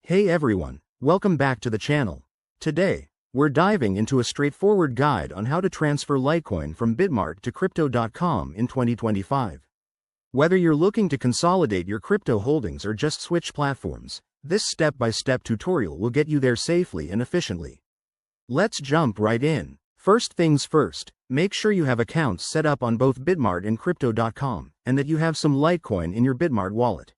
Hey everyone, welcome back to the channel. Today, we're diving into a straightforward guide on how to transfer Litecoin from Bitmart to Crypto.com in 2025. Whether you're looking to consolidate your crypto holdings or just switch platforms, this step-by-step tutorial will get you there safely and efficiently. Let's jump right in. First things first, make sure you have accounts set up on both Bitmart and Crypto.com, and that you have some Litecoin in your Bitmart wallet.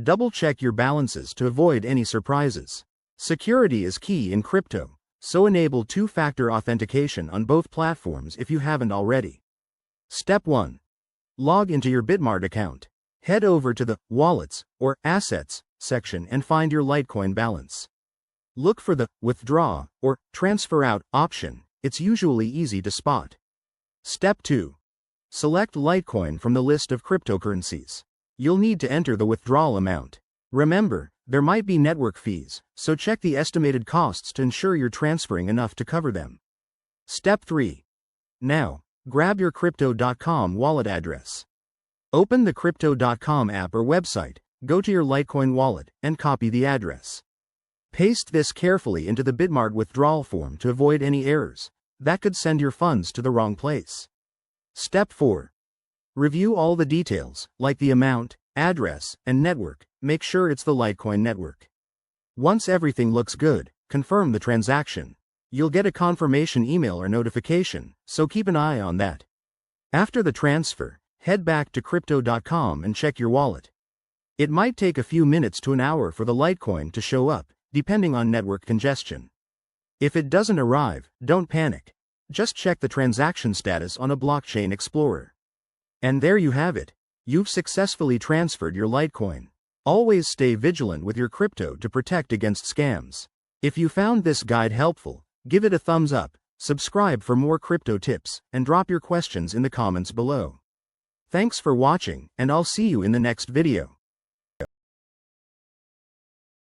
Double-check your balances to avoid any surprises. Security is key in crypto, so enable two-factor authentication on both platforms if you haven't already. Step 1. Log into your Bitmart account. Head over to the Wallets or Assets section and find your Litecoin balance. Look for the Withdraw or Transfer Out option. It's usually easy to spot. Step 2. Select Litecoin from the list of cryptocurrencies. You'll need to enter the withdrawal amount. Remember, there might be network fees, so check the estimated costs to ensure you're transferring enough to cover them. Step 3. Now, grab your Crypto.com wallet address. Open the Crypto.com app or website, go to your Litecoin wallet, and copy the address. Paste this carefully into the Bitmart withdrawal form to avoid any errors that could send your funds to the wrong place. Step 4. Review all the details, like the amount, address, and network. Make sure it's the Litecoin network. Once everything looks good, confirm the transaction. You'll get a confirmation email or notification, so keep an eye on that. After the transfer, head back to Crypto.com and check your wallet. It might take a few minutes to an hour for the Litecoin to show up, depending on network congestion. If it doesn't arrive, don't panic. Just check the transaction status on a blockchain explorer. And there you have it. You've successfully transferred your Litecoin. Always stay vigilant with your crypto to protect against scams. If you found this guide helpful, give it a thumbs up, subscribe for more crypto tips, and drop your questions in the comments below. Thanks for watching, and I'll see you in the next video.